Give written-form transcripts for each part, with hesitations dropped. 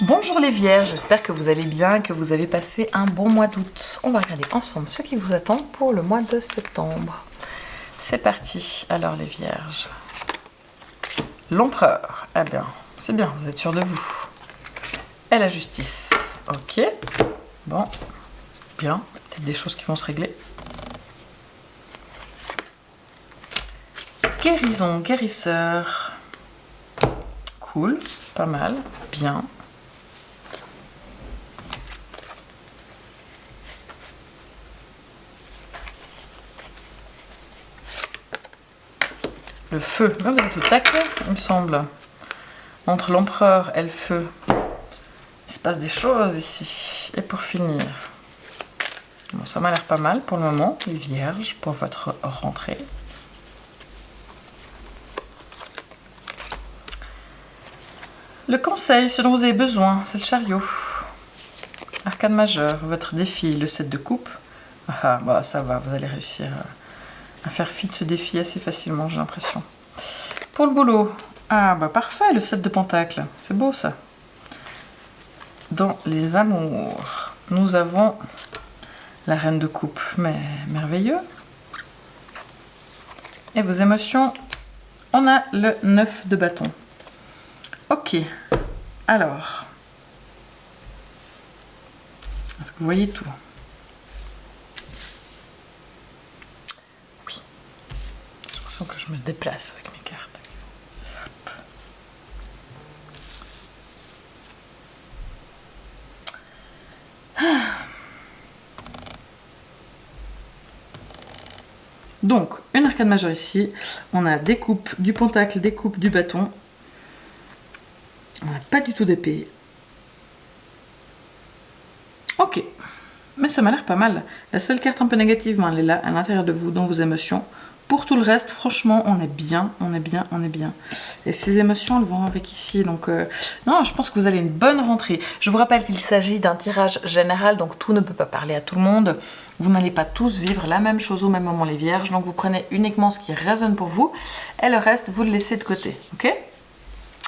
Bonjour les vierges, j'espère que vous allez bien, que vous avez passé un bon mois d'août. On va regarder ensemble ce qui vous attend pour le mois de septembre. C'est parti. Alors les vierges. L'empereur. Eh bien, c'est bien, vous êtes sûr de vous. Et la justice. Ok. Bon. Bien. Peut-être des choses qui vont se régler. Guérison, guérisseur. Cool. Pas mal. Bien. Le feu. Là, vous êtes au taquet, il me semble. Entre l'empereur et le feu. Il se passe des choses ici. Et pour finir. Bon, ça m'a l'air pas mal pour le moment, les vierges, pour votre rentrée. Le conseil, ce dont vous avez besoin, c'est le chariot. Arcane majeur, votre défi, le 7 de coupe. Ah, bah, ça va, vous allez réussir à faire fi de ce défi assez facilement, j'ai l'impression. Pour le boulot, ah bah parfait, le 7 de pentacle, c'est beau ça. Dans les amours, nous avons la reine de coupe, mais merveilleux. Et vos émotions, on a le 9 de bâton. Ok, alors, est-ce que vous voyez tout? Oui, j'ai l'impression que je me déplace avec mes cartes. Hop. Donc, une arcane majeure ici, on a des coupes, du pentacle, des coupes, du bâton. On n'a pas du tout d'épée. Ok, mais ça m'a l'air pas mal. La seule carte un peu négative, elle est là, à l'intérieur de vous, dans vos émotions. Pour tout le reste, franchement, on est bien, on est bien, on est bien. Et ces émotions, elles vont avec ici. Donc, non, je pense que vous allez une bonne rentrée. Je vous rappelle qu'il s'agit d'un tirage général, donc tout ne peut pas parler à tout le monde. Vous n'allez pas tous vivre la même chose au même moment, les vierges. Donc, vous prenez uniquement ce qui résonne pour vous. Et le reste, vous le laissez de côté. Ok ?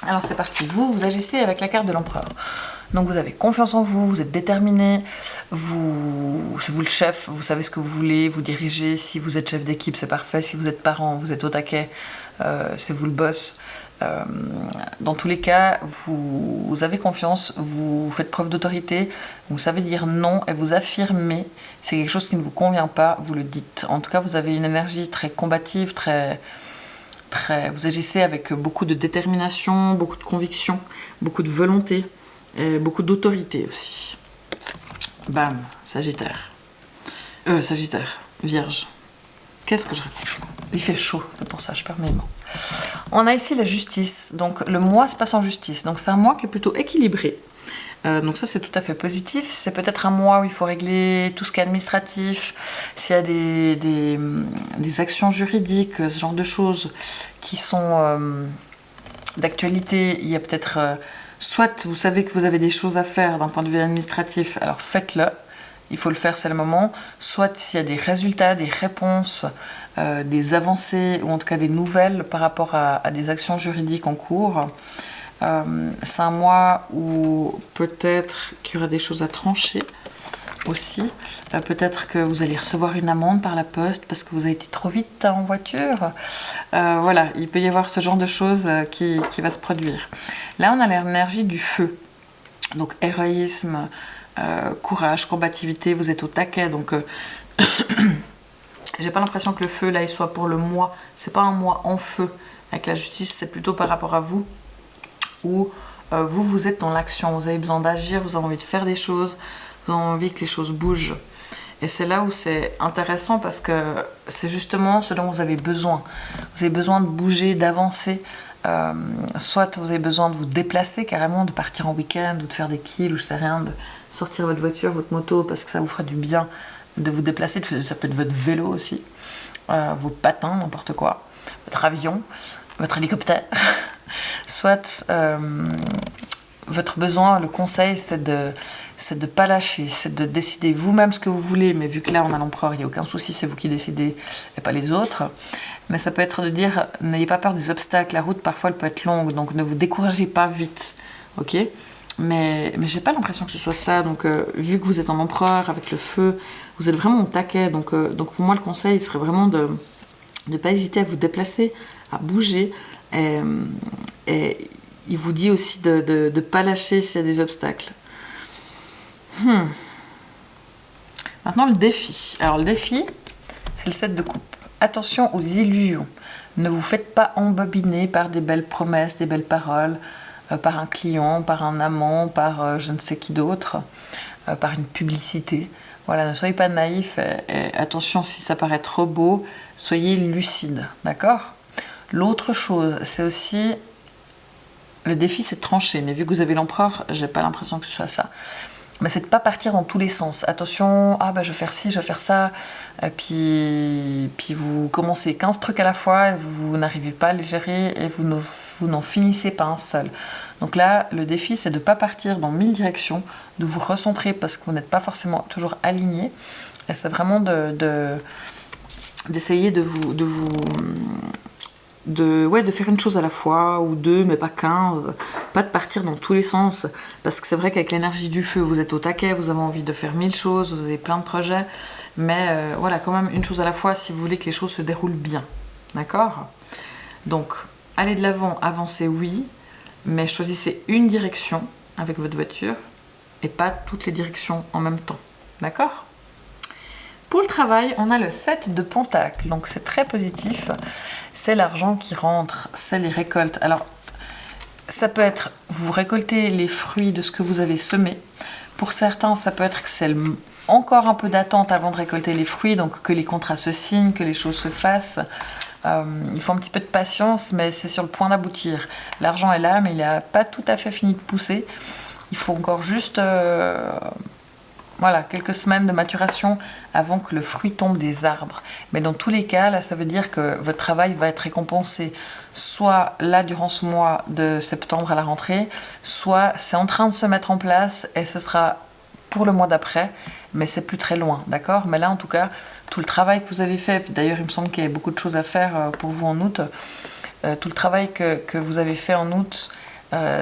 Alors, c'est parti. Vous agissez avec la carte de l'empereur. Donc vous avez confiance en vous, vous êtes déterminé, c'est vous le chef, vous savez ce que vous voulez, vous dirigez. Si vous êtes chef d'équipe, c'est parfait. Si vous êtes parent, vous êtes au taquet, c'est vous le boss. Dans tous les cas, vous avez confiance, vous faites preuve d'autorité, vous savez dire non et vous affirmez. C'est quelque chose qui ne vous convient pas, vous le dites. En tout cas, vous avez une énergie très combative, vous agissez avec beaucoup de détermination, beaucoup de conviction, beaucoup de volonté. Et beaucoup d'autorité aussi. Bam, Sagittaire. Sagittaire, Vierge. Qu'est-ce que je raconte? Il fait chaud, c'est pour ça, je perds mes mots. On a ici la justice. Donc le mois se passe en justice. Donc c'est un mois qui est plutôt équilibré. Donc ça c'est tout à fait positif. C'est peut-être un mois où il faut régler tout ce qui est administratif. S'il y a des actions juridiques, ce genre de choses qui sont d'actualité, il y a peut-être... soit vous savez que vous avez des choses à faire d'un point de vue administratif, alors faites-le, il faut le faire, c'est le moment. Soit s'il y a des résultats, des réponses, des avancées, ou en tout cas des nouvelles par rapport à des actions juridiques en cours. C'est un mois où peut-être qu'il y aura des choses à trancher aussi. Peut-être que vous allez recevoir une amende par la poste parce que vous avez été trop vite en voiture. Voilà, il peut y avoir ce genre de choses qui va se produire. Là, on a l'énergie du feu. Donc, héroïsme, courage, combativité, vous êtes au taquet. Donc, j'ai pas l'impression que le feu, là, il soit pour le mois. C'est pas un mois en feu. Avec la justice, c'est plutôt par rapport à vous. Où vous êtes dans l'action. Vous avez besoin d'agir, vous avez envie de faire des choses. Vous avez envie que les choses bougent. Et c'est là où c'est intéressant parce que c'est justement ce dont vous avez besoin. Vous avez besoin de bouger, d'avancer. Soit vous avez besoin de vous déplacer carrément, de partir en week-end ou de faire des kills ou je sais rien, de sortir votre voiture, votre moto parce que ça vous ferait du bien de vous déplacer. Ça peut être votre vélo aussi, vos patins, n'importe quoi, votre avion, votre hélicoptère. Soit votre besoin, le conseil, c'est de pas lâcher, c'est de décider vous-même ce que vous voulez, mais vu que là on a l'empereur, il n'y a aucun souci, c'est vous qui décidez et pas les autres. Mais ça peut être de dire, n'ayez pas peur des obstacles, la route parfois elle peut être longue, donc ne vous découragez pas vite, ok? mais j'ai pas l'impression que ce soit ça. Donc, vu que vous êtes en empereur avec le feu, vous êtes vraiment au taquet. Donc pour moi, le conseil serait vraiment de ne pas hésiter à vous déplacer, à bouger. Et il vous dit aussi de ne pas lâcher s'il y a des obstacles. Maintenant, le défi. Alors, le défi, c'est le 7 de coupe. Attention aux illusions. Ne vous faites pas embobiner par des belles promesses, des belles paroles, par un client, par un amant, par je ne sais qui d'autre, par une publicité. Voilà, ne soyez pas naïfs et attention si ça paraît trop beau, soyez lucide, d'accord? L'autre chose, c'est aussi, le défi c'est de trancher, mais vu que vous avez l'empereur, j'ai pas l'impression que ce soit ça. Mais c'est de pas partir dans tous les sens. Attention, je vais faire ci, je vais faire ça, et puis vous commencez 15 trucs à la fois, et vous n'arrivez pas à les gérer, et vous n'en finissez pas un seul. Donc là, le défi, c'est de ne pas partir dans 1000 directions, de vous recentrer parce que vous n'êtes pas forcément toujours aligné. Et c'est vraiment d'essayer de faire une chose à la fois, ou deux, mais pas 15. Pas de partir dans tous les sens. Parce que c'est vrai qu'avec l'énergie du feu, vous êtes au taquet, vous avez envie de faire 1000 choses, vous avez plein de projets. Mais voilà, quand même une chose à la fois si vous voulez que les choses se déroulent bien. D'accord? Donc, allez de l'avant, avancez, oui. Mais choisissez une direction avec votre voiture et pas toutes les directions en même temps. D'accord? Pour le travail, on a le 7 de Pentacle, donc c'est très positif. C'est l'argent qui rentre, c'est les récoltes. Alors, ça peut être, vous récoltez les fruits de ce que vous avez semé. Pour certains, ça peut être que c'est encore un peu d'attente avant de récolter les fruits, donc que les contrats se signent, que les choses se fassent. Il faut un petit peu de patience, mais c'est sur le point d'aboutir. L'argent est là, mais il n'a pas tout à fait fini de pousser. Il faut encore juste quelques semaines de maturation avant que le fruit tombe des arbres. Mais dans tous les cas, là, ça veut dire que votre travail va être récompensé soit là durant ce mois de septembre à la rentrée, soit c'est en train de se mettre en place et ce sera pour le mois d'après, mais c'est plus très loin, d'accord? Mais là, en tout cas, tout le travail que vous avez fait, d'ailleurs, il me semble qu'il y a beaucoup de choses à faire pour vous en août, tout le travail que vous avez fait en août,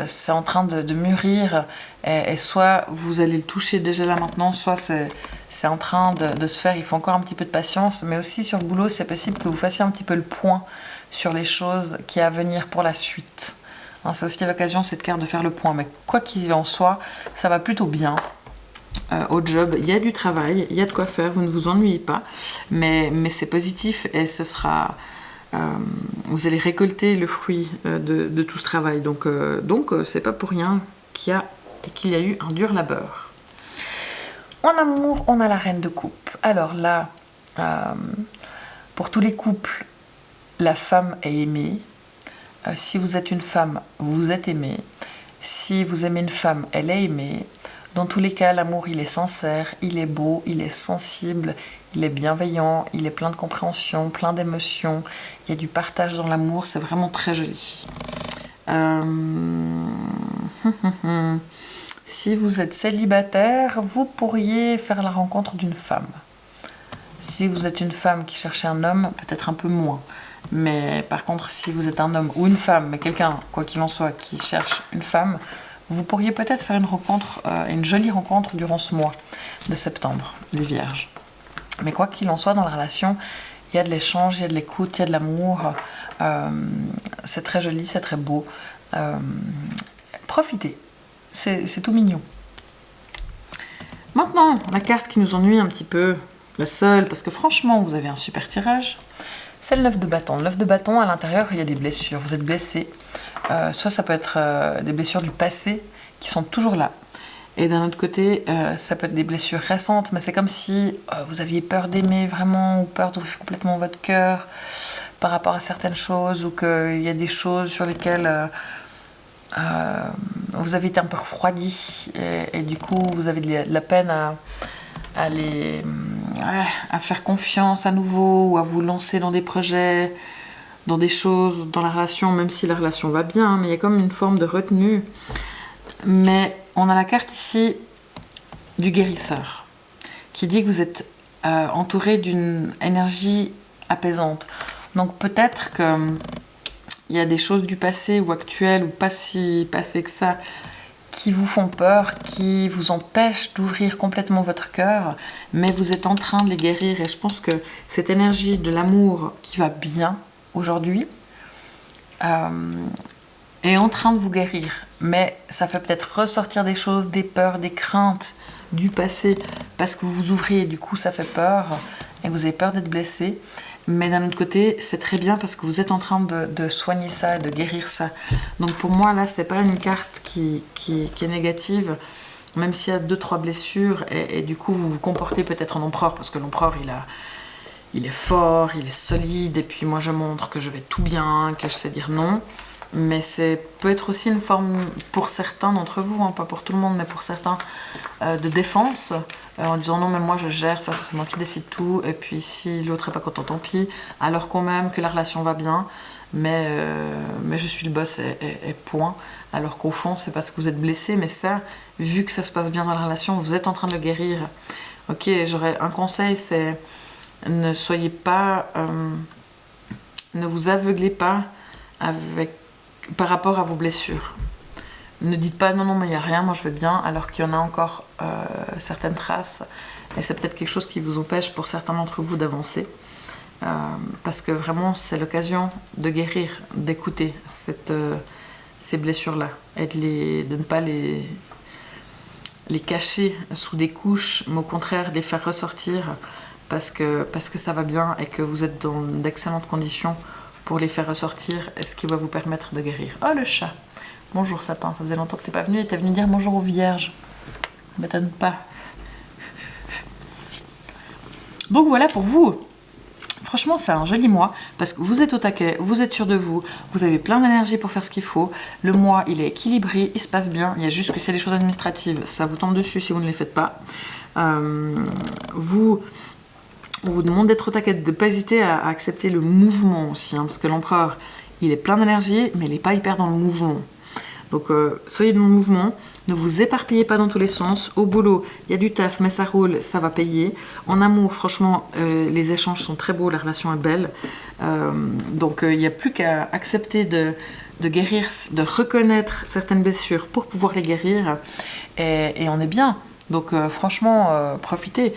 c'est en train de mûrir, et soit vous allez le toucher déjà là maintenant, soit c'est en train de se faire. Il faut encore un petit peu de patience, mais aussi sur le boulot, c'est possible que vous fassiez un petit peu le point sur les choses qui à venir pour la suite. C'est aussi l'occasion, cette carte, de faire le point, mais quoi qu'il en soit, ça va plutôt bien. Au job, il y a du travail, il y a de quoi faire, vous ne vous ennuyez pas, mais c'est positif et ce sera... vous allez récolter le fruit de tout ce travail. Donc c'est pas pour rien qu'il y a eu un dur labeur. En amour, on a la reine de coupe. Alors là, pour tous les couples, la femme est aimée. Si vous êtes une femme, vous êtes aimée. Si vous aimez une femme, elle est aimée. Dans tous les cas, l'amour, il est sincère, il est beau, il est sensible, il est bienveillant, il est plein de compréhension, plein d'émotions. Il y a du partage dans l'amour, c'est vraiment très joli. Si vous êtes célibataire, vous pourriez faire la rencontre d'une femme. Si vous êtes une femme qui cherche un homme, peut-être un peu moins. Mais par contre, si vous êtes un homme ou une femme, mais quelqu'un, quoi qu'il en soit, qui cherche une femme, vous pourriez peut-être faire une rencontre, une jolie rencontre durant ce mois de septembre, les Vierges. Mais quoi qu'il en soit, dans la relation, il y a de l'échange, il y a de l'écoute, il y a de l'amour. C'est très joli, c'est très beau. Profitez, c'est tout mignon. Maintenant, la carte qui nous ennuie un petit peu, la seule, parce que franchement, vous avez un super tirage, c'est le 9 de bâton. Le 9 de bâton, à l'intérieur, il y a des blessures. Vous êtes blessé. Soit ça peut être des blessures du passé qui sont toujours là. Et d'un autre côté, ça peut être des blessures récentes, mais c'est comme si vous aviez peur d'aimer vraiment, ou peur d'ouvrir complètement votre cœur par rapport à certaines choses, ou qu'il y a des choses sur lesquelles vous avez été un peu refroidi, et du coup, vous avez de la peine à faire confiance à nouveau, ou à vous lancer dans des projets, dans des choses, dans la relation, même si la relation va bien, mais il y a comme une forme de retenue. Mais on a la carte ici du guérisseur, qui dit que vous êtes entouré d'une énergie apaisante. Donc peut-être qu'il y a des choses du passé ou actuelles, ou pas si passées que ça, qui vous font peur, qui vous empêchent d'ouvrir complètement votre cœur, mais vous êtes en train de les guérir. Et je pense que cette énergie de l'amour qui va bien aujourd'hui est en train de vous guérir. Mais ça fait peut-être ressortir des choses, des peurs, des craintes du passé, parce que vous vous ouvrez et du coup ça fait peur, et que vous avez peur d'être blessé. Mais d'un autre côté, c'est très bien parce que vous êtes en train de soigner ça et de guérir ça. Donc pour moi, là, c'est pas une carte qui est négative, même s'il y a 2-3 blessures, et du coup, vous vous comportez peut-être en empereur, parce que l'empereur, il est fort, il est solide, et puis moi, je montre que je vais tout bien, que je sais dire non. Mais c'est peut être aussi une forme, pour certains d'entre vous, hein, pas pour tout le monde, mais pour certains, de défense, en disant non mais moi je gère, ça c'est moi qui décide tout, et puis si l'autre est pas content tant pis, alors quand même que la relation va bien, mais je suis le boss et point, alors qu'au fond c'est parce que vous êtes blessé, mais ça, vu que ça se passe bien dans la relation, vous êtes en train de le guérir. Ok, j'aurais un conseil, c'est ne soyez pas, ne vous aveuglez pas par rapport à vos blessures. Ne dites pas non mais il n'y a rien, moi je vais bien, alors qu'il y en a encore certaines traces, et c'est peut-être quelque chose qui vous empêche pour certains d'entre vous d'avancer, parce que vraiment c'est l'occasion de guérir, d'écouter ces blessures-là, et de ne pas les cacher sous des couches, mais au contraire de les faire ressortir, parce que ça va bien et que vous êtes dans d'excellentes conditions pour les faire ressortir, et ce qui va vous permettre de guérir. Oh le chat! Bonjour sapin, ça faisait longtemps que t'es pas venu et t'es venu dire bonjour aux vierges. Ça m'étonne pas. Donc voilà pour vous. Franchement, c'est un joli mois parce que vous êtes au taquet, vous êtes sûr de vous, vous avez plein d'énergie pour faire ce qu'il faut. Le mois, il est équilibré, il se passe bien. Il y a juste que c'est des choses administratives, ça vous tombe dessus si vous ne les faites pas. On vous demande d'être au taquet, de ne pas hésiter à accepter le mouvement aussi, hein, parce que l'empereur, il est plein d'énergie, mais il n'est pas hyper dans le mouvement. Donc soyez dans le mouvement, ne vous éparpillez pas dans tous les sens. Au boulot, il y a du taf, mais ça roule, ça va payer. En amour, franchement, les échanges sont très beaux, la relation est belle. Donc il n'y a plus qu'à accepter de guérir, de reconnaître certaines blessures pour pouvoir les guérir. Et on est bien. Donc franchement, profitez.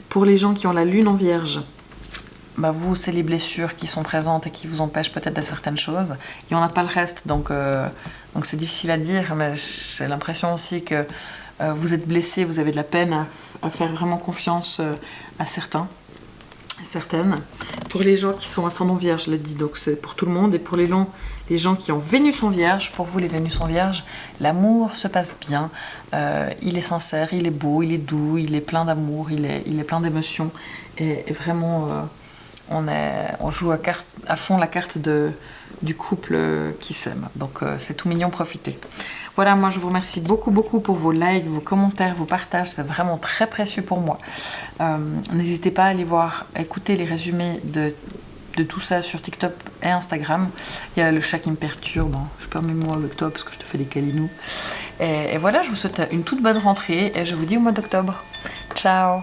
Pour les gens qui ont la lune en vierge, bah vous, c'est les blessures qui sont présentes et qui vous empêchent peut-être de certaines choses. Il n'y en a pas le reste, donc c'est difficile à dire, mais j'ai l'impression aussi que vous êtes blessé, vous avez de la peine à faire vraiment confiance à certaines. Pour les gens qui sont ascendant vierge, je l'ai dit, donc c'est pour tout le monde. Et pour les gens qui ont Vénus en vierge, pour vous les Vénus en vierge, l'amour se passe bien, il est sincère, il est beau, il est doux, il est plein d'amour, il est plein d'émotions, et vraiment... on joue à fond la carte du couple qui s'aime. Donc c'est tout mignon, profitez. Voilà, moi je vous remercie beaucoup pour vos likes, vos commentaires, vos partages. C'est vraiment très précieux pour moi. N'hésitez pas à aller écouter les résumés de tout ça sur TikTok et Instagram. Il y a le chat qui me perturbe. Hein. Je perds mes mots avec toi parce que je te fais des câlinous. Et voilà, je vous souhaite une toute bonne rentrée et je vous dis au mois d'octobre. Ciao!